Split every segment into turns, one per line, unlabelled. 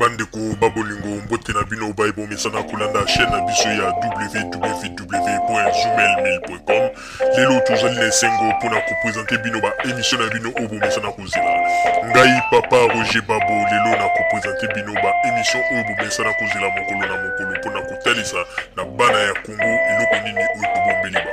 Bandeko babolingo mbote na bino baibo mesana kulanda chaîne na biso ya www.zoomel1000.com. Lelo tozali na sengo pona ko présenter bino ba émission na bino obo mesana kozela. Ngai papa Roger Babo lelo na ko présenter bino ba émission obo mesana kozela mokolo na mokolo pona ko talisa na bana ya Congo eloko nini oyo bombeli ba.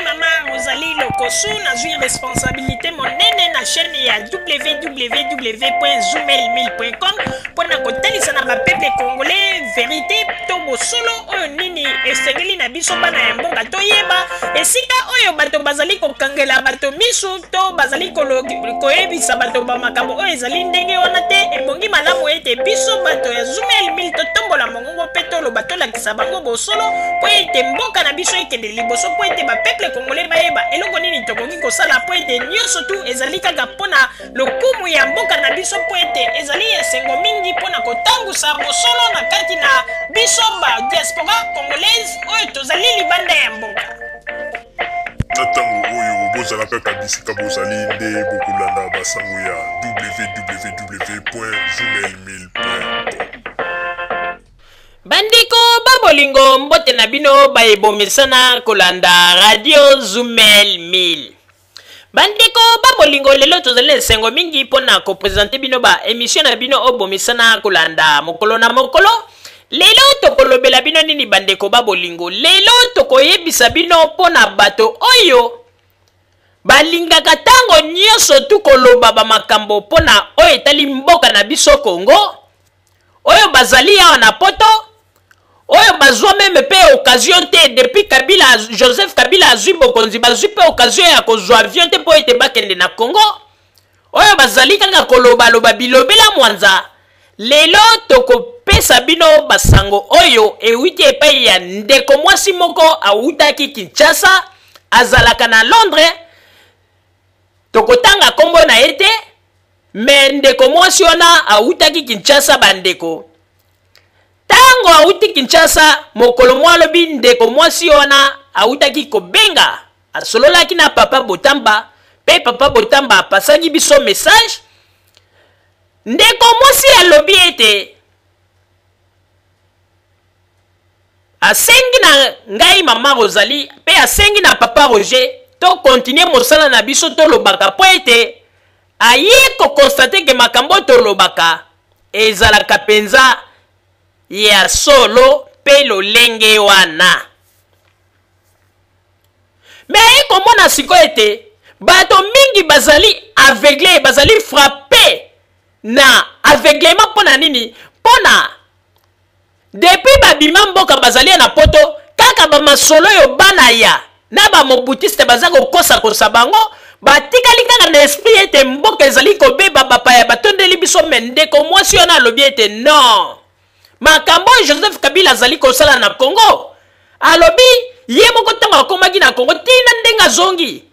Maman Rosalie Lokosu n'a une responsabilité monene na chaîne ya www.zoomel1000.com pour na kotalisa na peuple congolais vérité to bosolo oyo nini esengeli na biso bana ya mbonga toyeba esika oyo bato bazali kokangela bato misu to bazali koyebisa bato ba makambo oyo ezali ndenge wana te ebongi malamu ete biso bato ya Zoomel 1000 totombola mongongo pe toloba tolakisa bango bosolo po ete mboka na biso ekende liboso po ete ba peuple congolais bayeba eloko nini tokoki kosala po ete nyonso tu ezali kaka mpona lokumu ya mboka na biso po ete ezali esengo mingi mpona kotangusa bosolo na kati na biso ba diaspora congolaise oyo tozali libanda ya mboka.
Na ntango oyo bozalaka kabisika bozali nde bokolanda basango ya www.zoomel1000.com.
Bandiko babolingo mbote na bino bayebomesana kolanda radio Zoomel 1000. Bandiko babolingo lelo tozali esengo mingi mpona kopresente bino ba émission na bino obomesana kolanda mokolo na mokolo. Lelo tokolobela bino nini bandeko babolingo. Lelo tokoyebisa bino mpona bato oyo balingaka tango nyonso tukoloba ba makambo mpona oyo etali mboka na biso Congo. Oyo bazali awa na poto oyo bazwa meme pe occasion te depuis Kabila Joseph Kabila azwi bokonzi bazwi pe occasion ya kozwa avion te po ete bakende na Congo. Oyo bazali kaka koloba bilobela mwanza. Lelo tokopesa bino basango oyo ewiti epai ya ndeko mwasi moko awutaki Kinshasa azalaka na Londres. Tokotanga kombo na ete me ndeko mwasi wana awutaki Kinshasa bandeko. Tango awuti Kinshasa mokolo mwalobi ndeko mwasi wana awutaki kobenga asololaki na papa Botamba pe papa Botamba apasaki biso message. Ndeko mwasi alobi ete asengi na ngai mama Rosalie pe asengi na papa Roger to continuer mosala na biso to lobaka po ete aye ko constate ke makambo to lobaka ezalaka penza ya solo pe lolenge wana. Me aye komona siko ete bato mingi bazali aveugle bazali frappé na aveuglement mpona nini mpona depuis babima mboka bazali na poto kaka bamasolo oyo bana ya na bamobutiste baza kokosa bango batikali kaka na esprit ete mboka ezali kobeba bapaya batondeli biso me ndeko mwasi wana alobi ete non makambo Joseph Kabila azali kosala na Congo alobi ye moko ntango akomaki na Congo tina ndenge azongi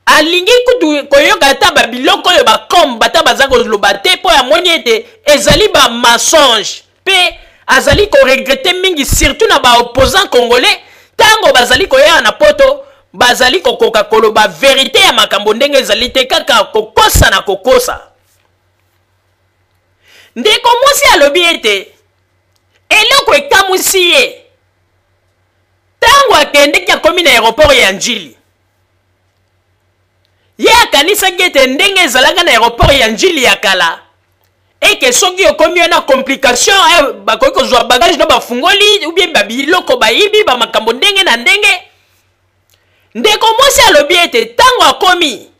alingi kutu koyoka ata babiloko oyo bakomba ata baza koloba te mpo amoni ete ezali bamensonge mpe azali koregrete mingi surtout na baopposant congolais ntango bazali koyaka na poto bazali kokoka koloba verité ya makambo ndenge ezali te kaka kokosa na kokosa. Ndeko mwasi alobi ete eloko ekamwisi ye ntango akendeki akomi na aéroport ya Njili. Ye akanisaki ete ndenge ezalaka na aéroport ya Njili ya kala eke soki okomi na complication bakoki kozwa bagage no bafungoli ou bien babiloko bayibi bamakambo ndenge na ndenge. Ndeko mwasi alobi ete tango akomi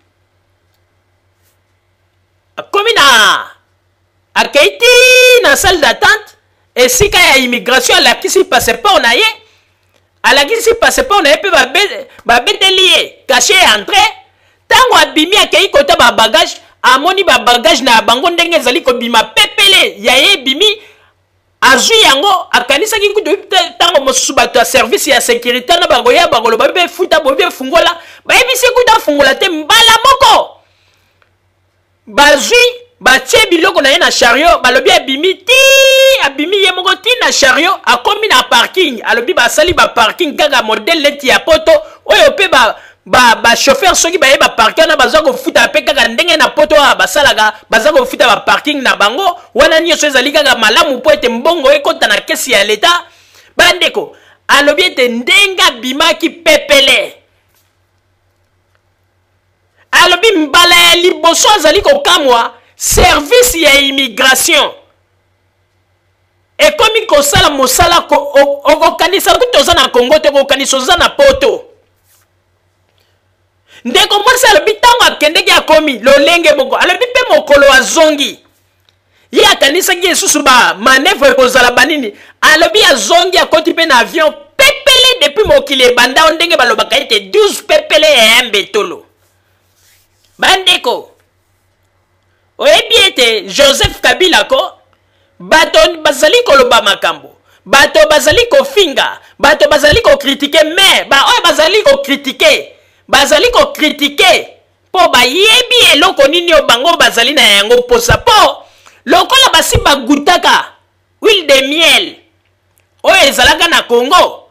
na akeiti na salle d'attente esika ya immigration alakisi passeport na ye pe babeteli ye cachet ya entrée. Tango abimi akei kota ba bagage amoni ba bagage na bango ndenge ezali kobima pepele ya ye bimi azwi yango akanisaki kutu tango mosusu bato ya service ya sécurité na bango ya bango loba be futa bo be fungola bayebisi kuta fungola te mbala moko bazwi batie biloko na ye na chariot balobi abimi ye moko ti na chariot akomi na parking alobi basali ba parking kaka modèle leti ya poto oyo pe ba chauffeur soki ba yeba parking na baza ko futa pe kaka ndenge na poto wa basalaga baza ko futa ba parking na bango wana nyoso ezali kaka malamu po ete mbongo ekota na kesi ya leta bandeko alobi ete ndenga bimaki pepele alobi mbala ya liboso azali kokamwa service ya immigration ekomi kosala mosala okokanisa kuti oza na Congo te okokanisa oza na poto ndeko mwasi alobi ntango akendeki akomi lolenge moko alobi mpe mokolo azongi ye akanisaki esusu ba manevre ekozala banini alobi azongi akoti mpe na avion pepele depuis mokili ebanda ndenge balobaka ete 12 pepele ya mbetolo bandeko oyebi ete Joseph Kabila ko bato bazali koloba makambo bato bazali kofinga bato bazali kokritike mais oyo bazali kokritike po bayebi eloko nini o bango bazali na yango posa po lokola basi bagutaka huile de miel oyo ezalaka na Congo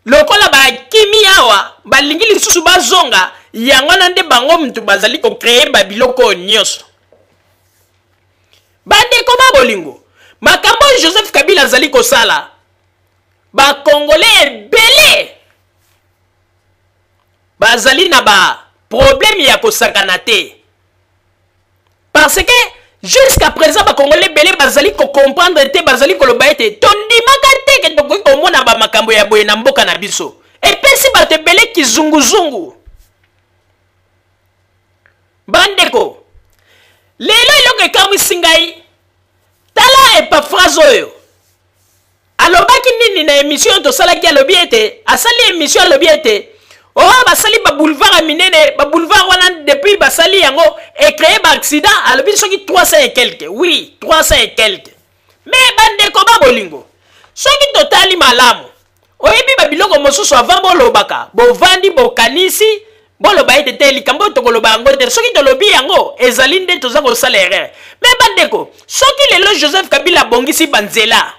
lokola bakimi awa balingi lisusu bazonga yango na nde bango mtu bazali kokreye babiloko nyonso bandeko babolingo makambo Joseph Kabila azali kosala bakongolais ebele bazali na ba problème ya kosakana te parce que jusqu'à présent bakongolais ebele bazali comprendre te bazali koloba ete tondimaka te ke tokoki komona bamakambo ya boye na mboka na biso epesi bato ebele kizunguzungu bandeko lelo eloko ekamwisi ngai tala Epaphrase oyo alobaki nini na émission tosalaki alobi ete asali émission alobi ete basali ba boulevard minene ba boulevard wana depuis basali yango créé ba accident alobi soki 300 et quelques oui 300 et quelques mais bandeko babolingo soki totali malamu oyebi babiloko mosusu avant bolobaka bovandi bokanisi boloba ete te likambo tokoloba yango te soki tolobi yango ezali nde toza kosala erreur mais bandeko soki lelo Joseph Kabila bongisi banzela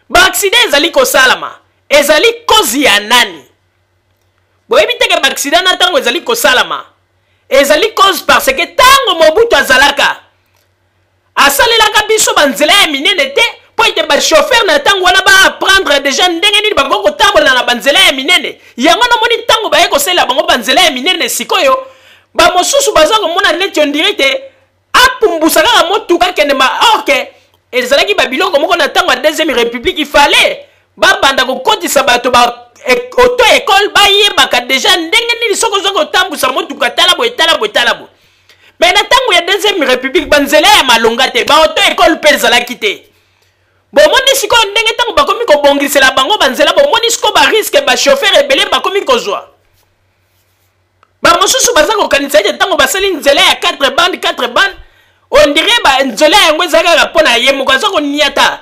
ba accident ezali kosalama ezali kozi ya nani boyebi teke ba accident na tango ezali kosalama ezali cause parce que tango Mobutu azalaka asalelaka biso banzela ya minene te po ete ba chauffeur na tango wana ba apprendre déjà ndenge nini bango kotambola na banzela ya minene yango na moni tango ba ekosela bango banzela ya minene sikoyo ba mosusu baza komona neti on dirait te apumbusa kaka motuka kende ma orke ezalaki babiloko moko na tango ya deuxième république il fallait babanda kokotisa bato ba auto école bayebaka déjà ndenge nini soko oza kotambusa motuka tala boye mais na tango ya deuxième république banzela ya malonga te ba auto école mpe ezalaki te bomoni sikoyo ndenge tango bakomi kobongisela bango banzela bomoni sikoyo bariske bachauffeur ebele bakomi kozwa bamosusu baza kokanisa ete tango basali nzela ya 4 bande on dirait nzela yango ezalaka kaka mpo na ye moko aza koniata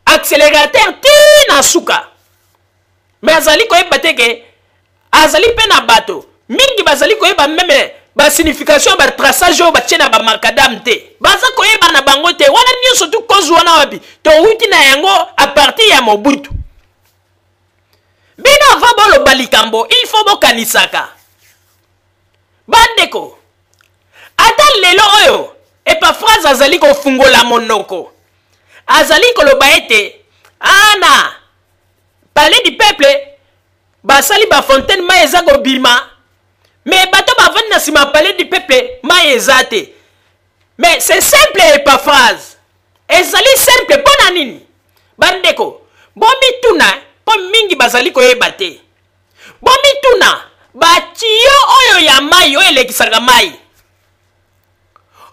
accélérateur ti na suka mais azali koyeba te ke azali mpe na bato mingi bazali koyeba meme basignification ya batraçage oyo batie na bamakadame te baza koyeba na bango te wana nyonso tu cause wana wapi touti na yango a partir ya Mobutu bino ava boloba likambo il faut bokanisaka bandeko ata lelo oyo Epaphrase azali kofungola monoko azali koloba ete ana palais du peuple basali ba fontaine mai eza kobima mais bato bavandi na nsima palais du peuple mai eza te mais c'est simple Epaphrase ezali simple mpo na nini bandeko bomituna mpo mingi bazali koyeba te bomituna batiyo oyo ya mai oyo elekisaka mai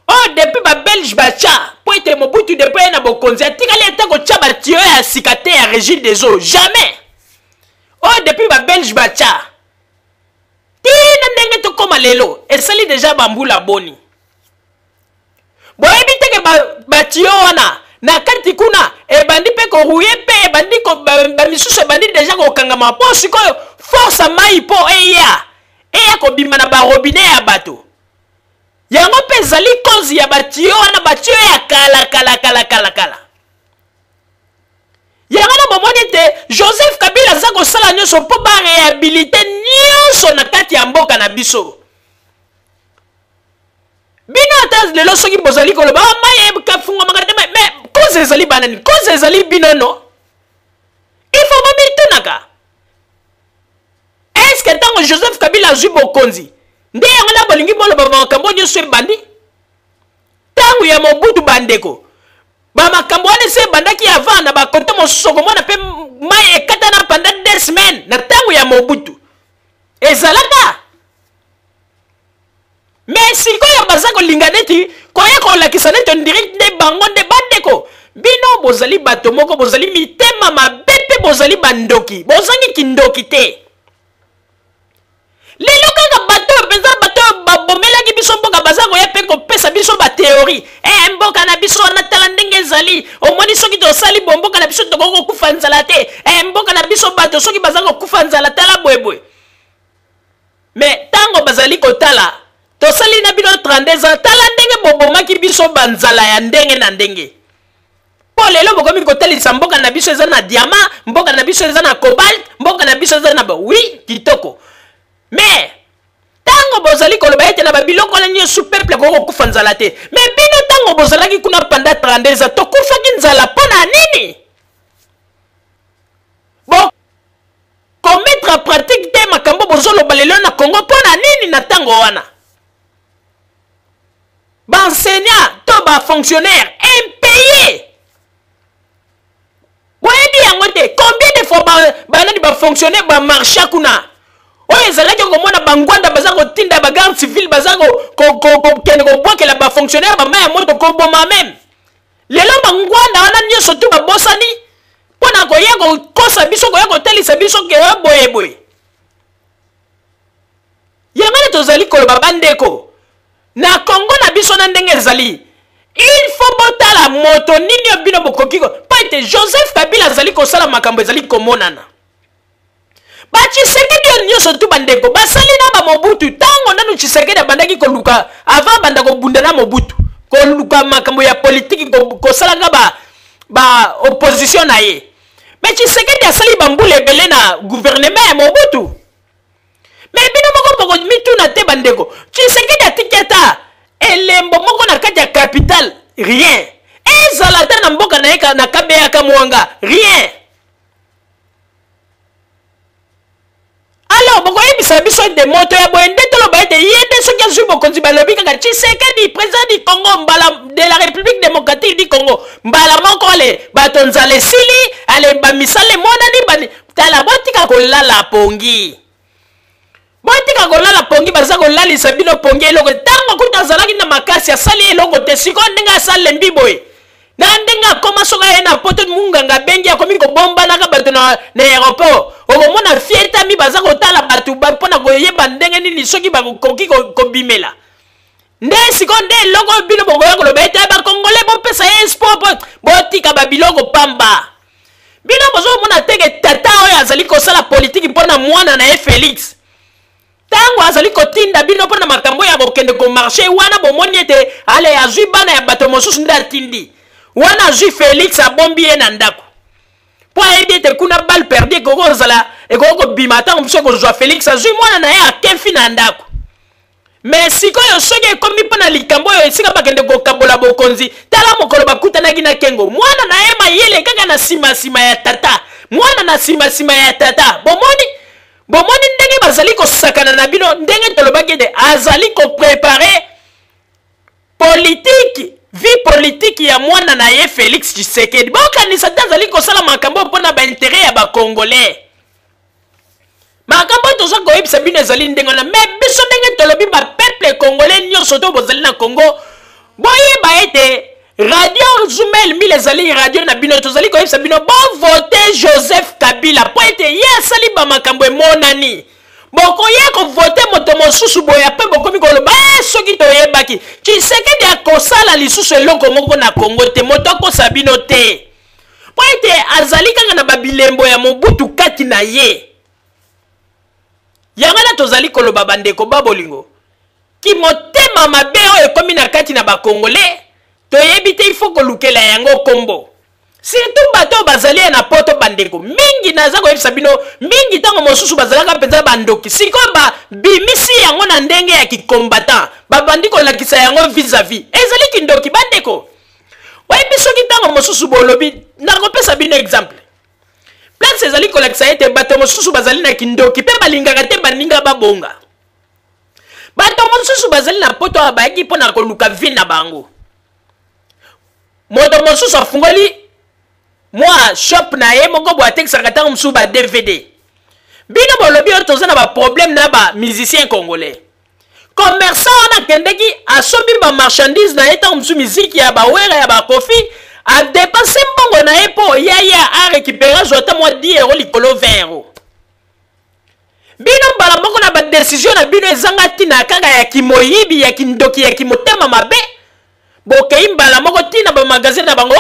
oyo depuis babelge batya mpo ete Mobutu depuis ye na bokonzi atikali ete kotya batiyo ya sika te ya régime des eaux jamais oyo depuis babelge batya tina ndenge tokóma lelo esali déjà bambula boni boyebi teke batiyo wana na kati kuna ebandi mpe korouye mpe ebandi bamisusu ebandi déjà kokangama mpo sikoyo force mai mpo eya kobima na barobine ya bato yango mpe ezali cause ya batiyo wana batiyo ya kala Yangana bomoni te Joseph Kabila za kosala nyonso po ba réhabiliter nyonso na kati ya mboka na biso. Bino ata lelo soki bozali koloba maye kafunga makate mais cause ezali banani cause ezali bino no. Il faut babitunaka. Est-ce que tant Joseph Kabila azwi bokonzi nde yangana bolingi boloba makambo nyonso ebandi? Tangu ya Mobutu bandeko ba makambo wana se bandaki avant na ba kote mosoko mwana pe mai ekata na pendant 2 semaines na tangu ya Mobutu ezalaka. Mais sikoyo baza kolinga neti koya kolakisa neti direct nde bango nde bandeko bino bozali bato moko bozali mitema mabepe bozali bandoki bozangi kindoki te. Lelo kaka bato penza bato babomelaki biso mboka baza koya pe kopesa biso ba théorie mboka na biso na tala ndenge ezali omoni soki tosali bomboka na biso tokoko kufa nzala te mboka na biso bato soki baza kokufa nzala tala bwebwe. Mais tango bazali kotala tosali na bino 32 ans tala ndenge bobomaki biso banzala ya ndenge na ndenge. Po lelo bokomi kotalisa mboka na biso eza na diamant, mboka na biso eza na cobalt, mboka na biso eza na oui kitoko. Mais tango bozali koloba ete na babiloko na nyonso peuple koko kufa nzala te. Mais bino tango bozalaki kuna pendant 32 ans tokufaki nzala pona nini? Bon mettre en pratique te makambo bozoloba lelo na Congo pona nini na tango wana? Ba enseignant to ba fonctionnaire impayé. Boyebi yango te combien de fois ba fonctionnaire ba marché kuna? Oye ezalaki komona bangwanda baza kotinda ba garde civile baza kende kobwakela ba fonctionnaire ba maya moto koboma même. Lelo bangwanda wana nyonso tu babosani pona koya kokosa biso koya kotalisa biso ke boyeboye. Yangana tozali koloba bandeko na Congo na biso na ndenge ezali. Il faut botala moto nini bino bokokiko pa ete Joseph Kabila azali kosala makambo ezali komonana. Ba Tshisekedi nyonso tu bandeko basali na ba Mobutu tango nanu Tshisekedi bandaki koluka avant bandako bunda na Mobutu koluka makambo ya politique kosala ba opposition na ye. Mais Tshisekedi asali bambule belé na gouvernement ya Mobutu. Mais bino moko mituna te bandeko Tshisekedi atiketa elembo moko na kati ya capital rien ezala ta na mboka na eka na kabeya ka mwanga rien. Alors boko yebisa biso de moto ya boende tolo ba ete yende soki azwi bokonzi balobi kaka Tshisekedi président du Congo mbala de la République démocratique du Congo mbala moko ale bato nzale sili ale ba misale monani bani tala botika kolala pongi. Botika kolala pongi baza kolalisa bino pongi eloko tango kuta zalaki na makasi asali eloko te siko ndenga asale mbiboye na ndenga koma soka ena poto munganga bengi akomi ko bomba na bato na aéroport okomona fieta mi baza kotala bato mpona koyeba ndenge nini soki bakoki kobimela nde siko nde eloko bino bokoya koloba ete bakongole bopesa ye espoir botika babiloko pamba bino bozomona teke tata oyo azali kosala politiki mpona mwana na ye Félix tango azali kotinda bino pona makambo ya kokende ko marché wana bomoni ete ale azwi bana ya bato mosusu nda tindi wana azwi Félix abombi ye na ndako po ayebi ete kuna balle perdue kokozala ekoko bima tango mosusu ekozwa Félix azwi mwana na ye akefi na ndako. Mais sikoyo soki ekomi mpona likambo oyo esika bakende kokabola bokonzi tala mokolo bakutanaki na kengo mwana na ye mayele kaka na nsima ya tata mwana na nsima ya tata bomoni ndenge bazali kosakana na bino ndenge tolobaki ete azali koprepare vie politique ya mwana na ye Félix Tshisekedi bokanisa te azali kosala makambo mpona baintere ya bakongolais makambo toza koyebisa bino ezali ndenge wana me biso ndenge tolobi bapeuple congolais nyonso to bozali na Congo boyeba ete radio Zumel mile ezali radio na bino tozali koyebisa bino bovote Joseph Kabila po ete ye asali bamakambo emonani bokoya kovote moto mosusu boya pe bokomi koloba soki toyebaki Tshisekedi akosala lisusu eloko moko na Congo te moto akosa bino te po ete azali kaka na babilembo ya Mobutu kati na ye. Yangana tozali koloba bandeko babolingo ki motema mabe oyo ekomi na kati na bakongolais toyebi te il faut kolukela yango kombo surtout bato bazali na poto bandeko mingi naza ko yebisa bino mingi tango mosusu bazalaka penza bandoki siko ba bimisi yango na ndenge ya kikombatant babandi ko lakisa yango vis-à-vis ezali kindoki bandeko wayebi soki tango mosusu bolobi nakopesa bino exemple place ezali ko lakisa ete bato mosusu bazali na kindoki pe balingaka te baninga babonga bato mosusu bazali na poto abayaki mpona koluka vi na bango moto mosusu afungoli moi shop na ye moko bo atekisaka ntango mosusu ba DVD bino bolobi oyo toza na baproblème na bamusicien congolais commerçant wana akendeki asombi bamarchandise na ye ntango mosusu miziki ya bawera ya bakofi adepanse mbongo na ye mpo yaya arécupéra zwa ata mwa 10 euro likolo 20 euro bino mbala moko na badesizio na bino ezanga ntina kaka ya kimoyibi ya kindoki ya kimotema mabe bokei mbala moko ntina bamagazin na bango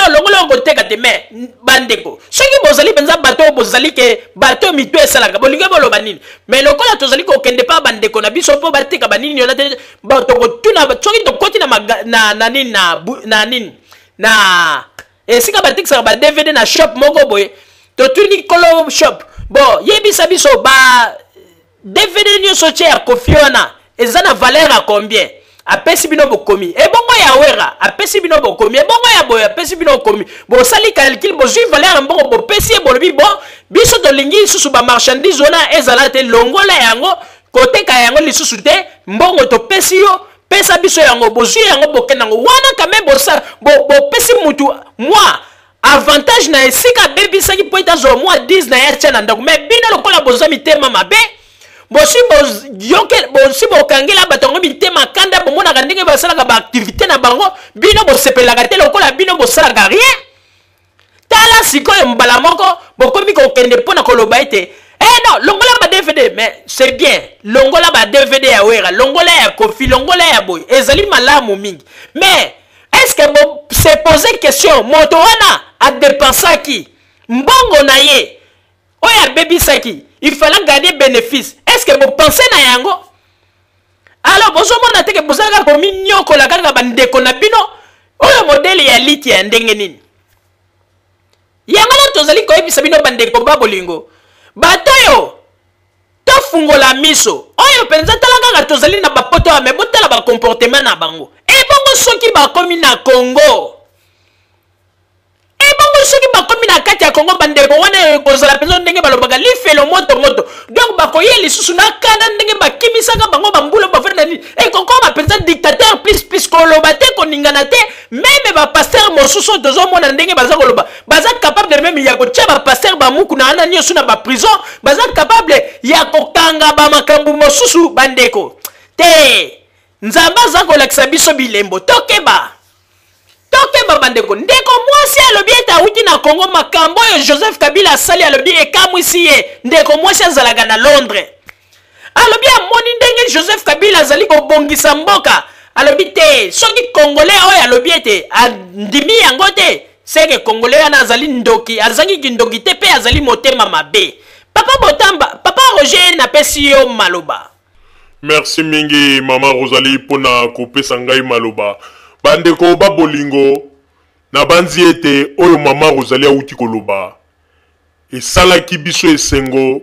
longolo koteka te me bandeko soki bozali mpenza bato bozali ke bato mito esalaka bolingi boloba nini me lokola tozali kokende pa bandeko na biso mpo bateka banini yona te tokotuna soki tokoti na nini na esika batekisaka ba DVD na shop moko boye totuni kolo shop bon yebisa biso ba DVD nyonso tie ya kofi wana eza na valeur à combien apesi bino bokomi ebongo ya wera apesi bino bokomi ebongo ya boya apesi bino bokomi bosali calcul bozwi valeur mbongo bopesi e bolobi bon biso tolingi lisusu bamarchandise wana ezala te longola yango koteka yango lisusu te mbongo topesi yo pesa biso yango bozwi yango bokendango wana kame bopesi mutu moi avantage na esika bebisaki po etazwa mwa 10 na ya tia na ndako me bino lokola bozwa mitema mabe bosi bokangela bato yango mitema kanda bomonaka ndenge basalaka baaktivité na bango bino bosepelaka te lokola bino bosalaka rien tala sikoyo mbala moko bokomi kokende mpona koloba ete non longola ba DVD mais c'est bien longola ba DVD ya wera longola ya kofi longola ya boy ezali malamu mingi mais est-ce que bon se poser question moto wana a dépensaki mbongo na ye oya bebisaki il fallait gagner bénéfice est-ce que vous pensez na yango alors bozomona teke bozaka komi nyokola kaka bandeko na bino oyo modele ya liti ya ndenge nini yango na tozali koyebisa bino bandeko babolingo bato yo tofungola miso oyo penza tala kaka tozali na bapoto ya mebotala bakomportement na bango ebongo soki bakomi na Congo ebongo soki bakomi na kati ya Congo bandeko wana kozala penza ndenge balobaka lifelo moto donc bakoye lisusu na kanda ndenge bakimisaka bango bambulo bafana nini ekoko bapenza dictateur plus koloba te koningana te meme bapaster mosusu tozomona ndenge baza koloba baza capable de même ya kotia bapaster bamuku na ana nyonso na baprison baza capable ya kokanga bamakambu mosusu bandeko te nzambe aza kolakisa biso bilembo tokeba bandeko ndeko mwasi alobi ete awuti na Congo makambo oyo Joseph Kabila asali alobi ekamwisi ye ndeko mwasi azalaka na Londres alobi amoni ndenge Joseph Kabila azali kobongisa mboka alobi te soki congolais oyo alobi ete andimi yango te seke congolais wana azali ndoki azangi kindoki te pe azali motema mabe papa Roger napesi yo maloba.
Merci mingi mama Rosalie pona kopesa ngai maloba bandeko babolingo na banzi ete oyo mama Rosalie auti koloba esalaki biso esengo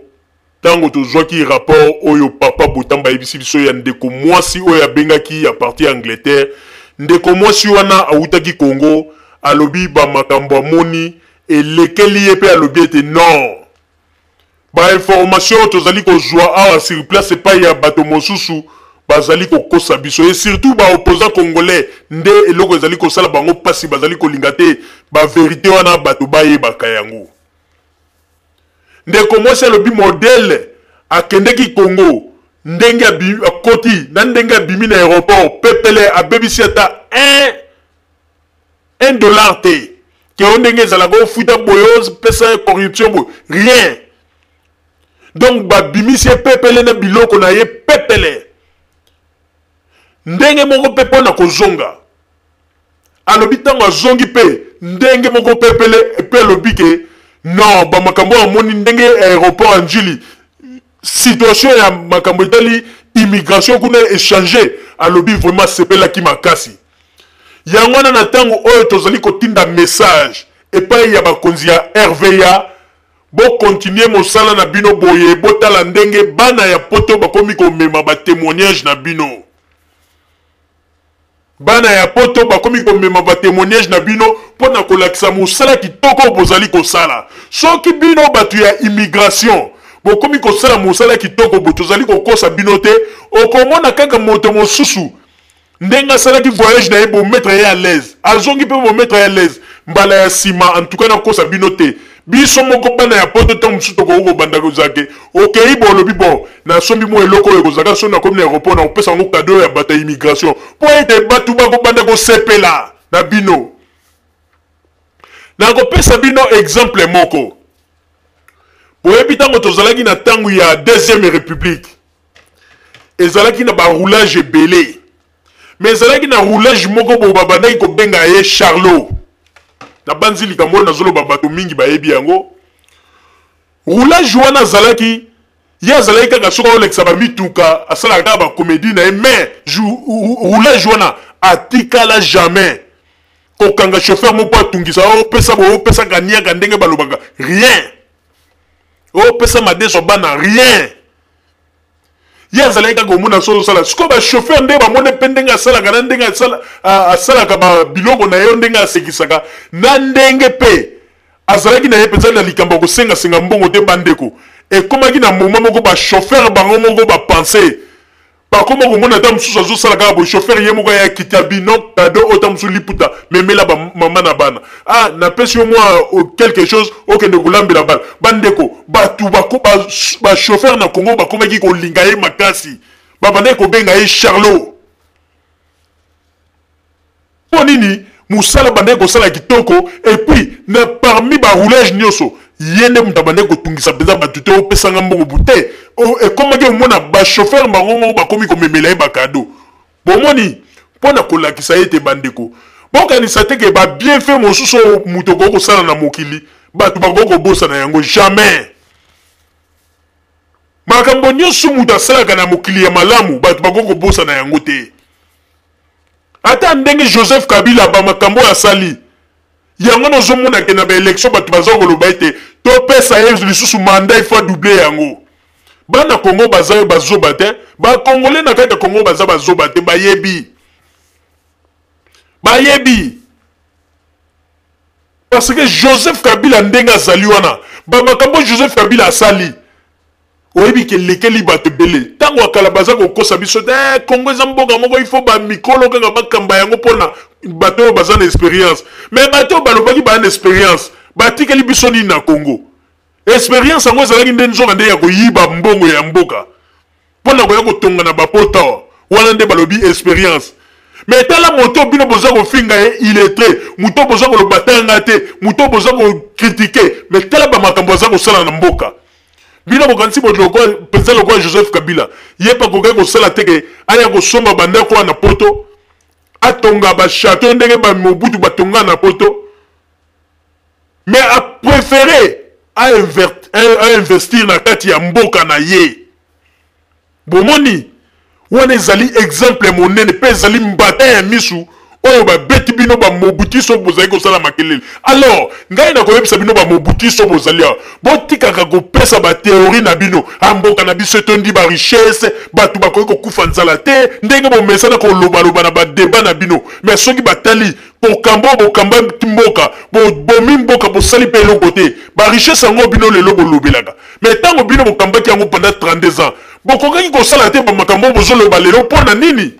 tango tozwaki rapport oyo papa Botamba yebisi biso ya ndeko mwasi oyo abengaki ya parti Angleterre ndeko mwasi wana autaki Congo alobi ba makambo amoni elekeli ye pe alobi ete non ba information tozali kozwa awa sur place pa ya bato mosusu bazali kokosa biso et surtout ba opposant congolais nde eloko ezali kosala bango pasi bazali kolinga te ba vérité wana bato bayebaka yango ndeko mwasi alobi modèle akendeki Congo ndenge akoti na ndenge abimi na aéroport pepele abebisi ata $1 te ke ndenge ezalaka ofuta boyo pesa corruption bo rien donc babimisi pepele na biloko na ye pepele ndenge moko pepe na kozonga alobi tango azongi pe ndenge moko pepele pe alobi ke non ba makambo amoni ndenge aéroport anjili situation ya makambo etali immigration kuna échanger alobi vraiment sepela ki makasi yango wana na tango oyo tozali kotinda message epai ya bakonzi ya RVA bo continuer mosala na bino boye botala ndenge bana ya poto bakomi komema ba témoignage na bino bana ya poto bakomi komema ba témoignage na bino pona kolakisa mosala kitoko bozali kosala soki bino batu ya immigration bokomi kosala mosala kitoko botozali kokosa bino te okomona kaka moto mosusu ndenge asalaki voyage na ye bomettre ye à l'aise azongi mpe bomettre ye à l'aise mbala ya nsima en tout cas nakosa bino te biso moko bana ya poto ntango mosusu tokoki kobanda kozake okei bolobi bo nasombi mo eloko oyo ekozalaka so nakomi na aéroport na kopesa yango kado ya bato ya immigration mpo ete bato bakobanda kosepela na bino nakopesa bino exemple moko boyebi ntango tozalaki na ntango ya deuxième république ezalaki na baroulage ebele mais ezalaki na roulage moko bo babandaki kobenga ye Charlot na banzi likambo nazoloba bato mingi bayebi yango roulage wana azalaki ye azalaki kaka soki aolekisa bamituka asalaka kaka bacomédie na ye mais roulage wana atikala jamais kokanga chauffeur moko atungisa opesaka niaka ndenge balobaka rien opesa madeso bana rien ye azalaki kaka omona so osala sikoyo bachauffeur nde bamone mpe ndenge asalaka na ndenge asalaka babiloko na ye ndenge asekisaka na ndenge mpe azalaki na ye mpenza na likambo ya kosengasenga mbongo te bandeko ekomaki na moma moko bachauffeur bango moko bapense bakoma komona ata mosusu azosala kaka bochauffeur ye moko ayakita bino kado oyo ta mosusu liputa memela bamama na bana napesi yo mwa quelque chose okende kolambela bana bandeko bato bachauffeur na Congo bakomaki kolinga ye makasi babandaki kobenga ye Charlot mpo nini mosala bandaki kosala kitoko epuis na parmi baroulage nyonso ye nde moto abandaki kotungisa mpenza bato te opesanga mbongo bute ekomaki omona bachauffeur bango moko bakomi komemela ye bakado bomoni mpo na kolakisa ye te bandeko bokanisa te ke babienfait mosusu oyo moto okoki kosala na mokili bato bakoki kobosana yango jamais makambo nyonso moto asalaka na mokili ya malamu bato bakoki kobosana yango te ata ndenge Joseph Kabila bamakambo oyo asali yango nazomona ke na baélection bato baza koloba ete topesa ye lisusu mandat ifo double yango bana Congo baza oyo bazoba te bakongole na kati ya Congo baza bazoba te bayebi parce que Joseph Kabila ndenge azali wana bamakambo Joseph Kabila asali oyebi ke lekeli bato ebele ntango akala baza kokosa biso te Congo eza mboka moko ifo bamikolo kaka bakamba yango mpona bato oyo baza na expérience mais bato oyo balobaki baa na expérience batikeli biso nini na Congo expérience yango ezalaki nde nzoka nde ya koyiba mbongo ya mboka mpona koya kotonga na bapota wana nde balobi expérience mais tala moto bino boza kofinga ye illettré moto boza koloba tanga te moto boza kokritike mais tala bamakambo aza kosala na mboka bino bokanisi mpenza lokola Joseph Kabila ye pa kokaki kosala teke aya kosomba bandako wana poto atonga bachateau ndenge bamobutu batonga na poto mais apréféré investir na kati ya mboka na ye bomoni wana ezali exemple monene mpe ezali mbata ya misu oyo babeti bino bamobuti so bozali kosala makelele alors ngai nakoyebisa bino bamobuti so bozali awa botikaka kopesa batheorie na bino mboka na biso etondi barichesse bato bakoki kokufa nzala te ndenge bomesana kolobaloba na badeba na bino mais soki batali bokamba mboka bomi mboka bosali mpe eloko te barichesse yango bino lelo bolobelaka mais ntango bino bokambaki yango pendant 32 ans bokokaki kosala te bamakambo bozoloba lelo mpo na nini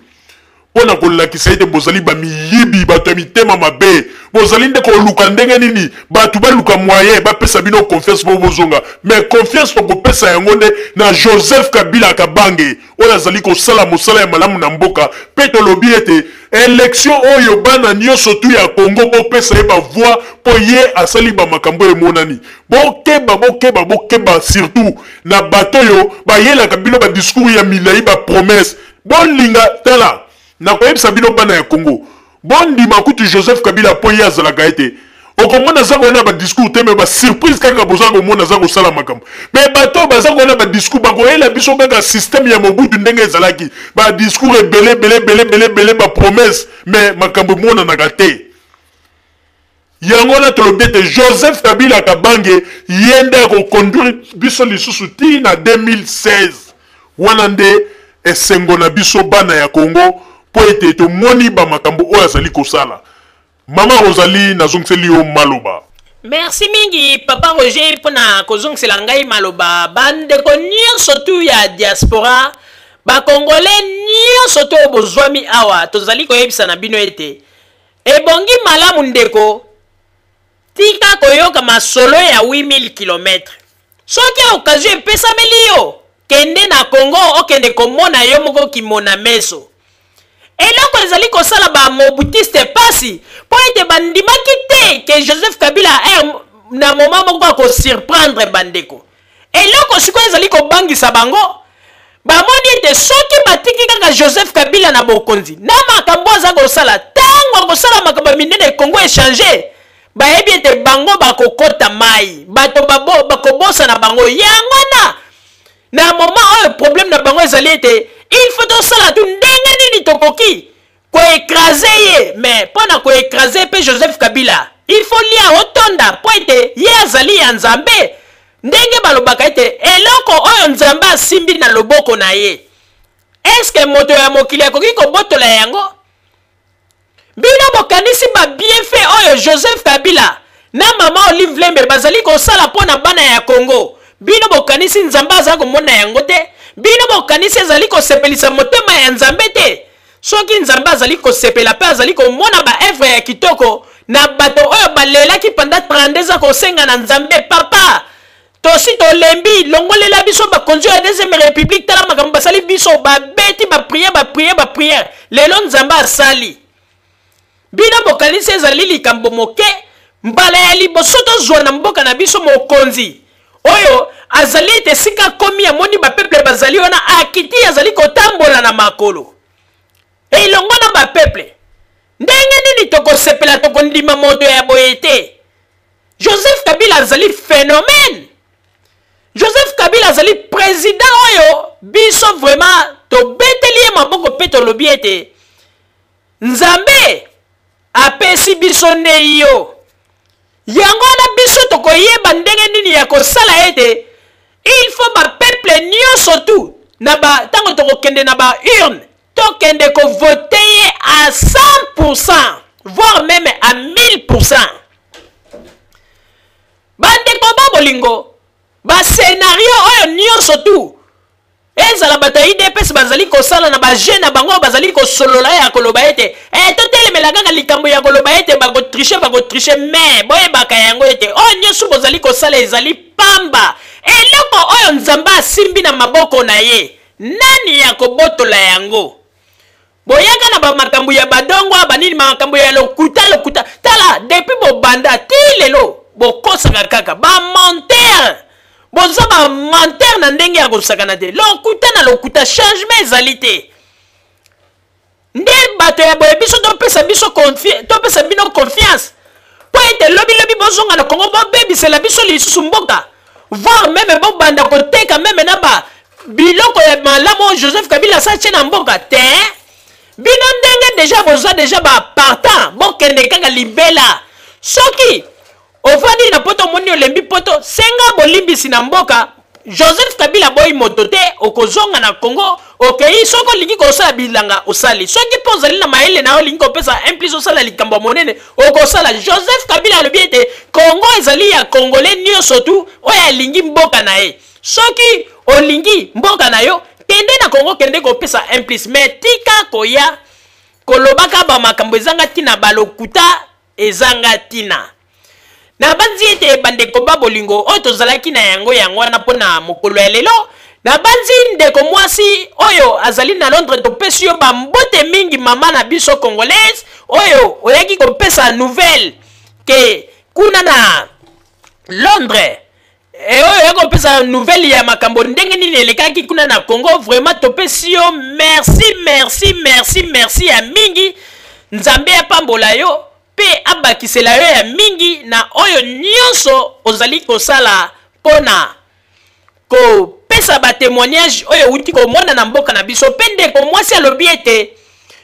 mpona kolakisa ete bozali bamiyibi bato ya mitema mabe bozali nde koluka ndenge nini bato baluka moyen bapesa bino confiance mpo bozonga mais confiance tokopesa yango nde na Joseph Kabila Kabange oyo azali kosala mosala ya malamu na mboka mpe tolobi ete élection oyo bana nyonso tu ya Congo bopesa ye bavoi mpo ye asali bamakambo emonani bokeba surtout na bato oyo bayelaka bino badiscours ya milai bapromese bolinga tala nakoyebisa bino bana ya Congo bondima kutu Joseph Kabila po ye azalaka ete okomona za kona ba discours te me ba surprise kaka boza komona za ko sala makambo mais bato baza kona ba discours ba koyela biso kaka système ya Mobutu ndenge ezalaki ba discours belé ba promesse mais makambo mona na kate yango na tolobete Joseph Kabila Kabange yenda ko conduire biso lisusu ti na 2016 wana nde esengo na biso bana ya Congo po ete to moni ba makambo oyo azali kosala. Mama Rosalie nazongeli yo maloba.
Merci mingi papa Roger pona kozongela ngai maloba bande ko nyonso tu ya diaspora ba congolais nyonso to bozwami awa tozali koyebisa na bino ete ebongi malamu ndeko tika koyoka masolo ya 8000 km. Soki occasion epesameli yo kende na Congo okende komona yo moko kimona meso. Eloko ezali kosala ba mobutiste pasi po ete bandimaki te ke Joseph Kabila na moment moko ko surprendre bandeko. Eloko siko ezali kobangisa bango bamoni ete soki batiki kaka Joseph Kabila na bokonzi na makambo aza kosala tango kosala makambo minene Congo échanger bayebi ete bango bakokota mai bato bakobosa na bango yango na moment oyo problème na bango ezali ete il faut to sala tu ndenge nini tokoki ko écraser ye mais pona ko écraser pe Joseph Kabila il faut lia otonda po ete ye azali ya Nzambe ndenge balobaka ete eloko oyo Nzambe asimbi na loboko na ye est-ce que moto ya mokili akoki kobotola yango bino bokanisi ba bienfait oyo Joseph Kabila na mama Olive Lembe bazali kosala pona bana ya Congo bino bokanisi Nzambe aza komona yango te bino bokanisi azali kosepelisa motema ya Nzambe te soki Nzambe azali kosepela pe azali komona ba œuvre ya kitoko na bato oyo balelaki pendant 32 ans kosenga na Nzambe papa tosi tolembi longolela biso bakonzi ya deuxième république tala makambo basali biso babeti ba prière lelo Nzambe asali bino bokanisi ezali likambo moke mbala ya liboso tozwa na mboka na biso mokonzi oyo azali ete sika komi amoni ba peuple bazali wana akiti azali kotambola na makolo elongo na ba peuple ndenge nini tokosepela tokondima moto ya boyete. Joseph Kabila azali phénomène. Joseph Kabila azali président oyo biso vraiment tobeteli ye maboko pe tolobi ete Nzambe apesi biso ne yo yango na biso tokoyeba ndenge nini ya kosala ete il faut ba peuple nyonso tu na ba tango tokokende na ba urne tokende ko voter ye à 100% voire même à 1000%. Bandeko babolingo ba scénario oyo nyonso tu ezala bata IDPS bazali kosala na ba jeune na bango bazali kosolola ya koloba ete totelemela kaka likambo ya koloba ete bako tricher mais boye baka yango ete oyo nyonso bozali kosala ezali pamba eloko oyo Nzambe asimbi na maboko na ye nani ya kobotola yango boyaka na ba makambo ya badongo banini makambo ya lokuta tala depuis bobanda ti lelo bokosaka kaka ba menteur boza ba menteur na ndenge ya kosakana te lokuta changement ezali te nde bato ya boye biso topesa bino confiance po ete lobi bozonga na Congo bobebisela biso lisusu mboka voire même bobanda koteka même na ba biloko ya malamu Joseph Kabila sache na mboka te bino ndenge deja ba partant bokende kaka libela soki ovandi na poto moni olembi poto senga bolimbisi na mboka Joseph Kabila boy moto te okozonga na Congo okei soko lingi kosala bilanga osali soki pozali na maele na olingi kopesa implice osala likambo monene okosala Joseph Kabila lobi ete Congo ezali ya Congolais nyonso tu oya lingi mboka na ye soki olingi mboka na yo kende na Congo kende kopesa implice mais tika koya kolobaka ba makambo ezanga tina balokuta ezanga tina na banzi ete bandeko babolingo oyo tozalaki na yango wana pona mokolo ya lelo na banzi ndeko mwasi oyo azali na Londres topesi yo bambote mingi mama na biso congolaise oyo oyaki kopesa nouvelle ke kuna na Londres oyo oyaki kopesa nouvelle ya makambo ndenge nini elekaki kuna na Congo vraiment topesi yo merci ya mingi Nzambe apambola yo pe abakisela yo ya mingi mingi na oyo nyonso ozali kosala pona ko pesa ba témoignage oyo uti ko mona na mboka na biso pende ko mwasi alobi ete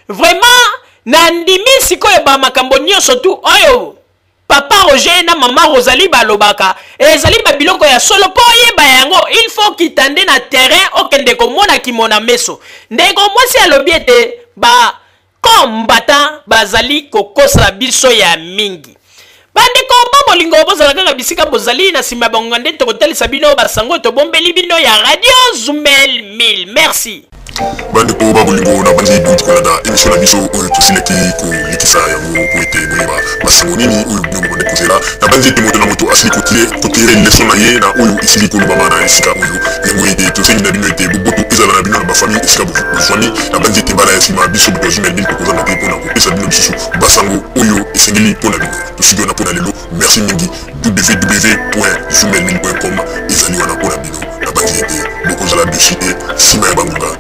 vraiment na ndimi sikoyo ba makambo nyonso tu oyo papa Roger na mama Rosalie balobaka ezali ba biloko ya solo po yeba yango il faut kitande na terrain okende ko mona kimona meso ndeko mwasi alobi ete ba kombata bazali kokosa biso ya mingi bandeko babolingo bozala kaka bisika bozali na sima bango nde tokotalisa bino basango tobombeli bino ya Radio Zumel 1000 merci
bandeko babolingo na banzi duti kolanda émission na biso oyo tosileki kolikisa yango po ete boyeba basango nini oyo bino bobande kozela na banzi ete moto na moto asili kotire leson na ye na oyo esili kolobama na esika oyo yango ete tosengi na bino ete boboto ezala na bino na bafamille esika bozwani na banzi ete mbala ya nsima biso buto Zumel 1000 tokozanga te mpona kopesa bino lisusu basango oyo esengeli mpona bino tosiki wana mpona lelo merci mingi www.zumel1000.com ezali wana mpona bino na banzi ete bokozala deside nsima ya bangonga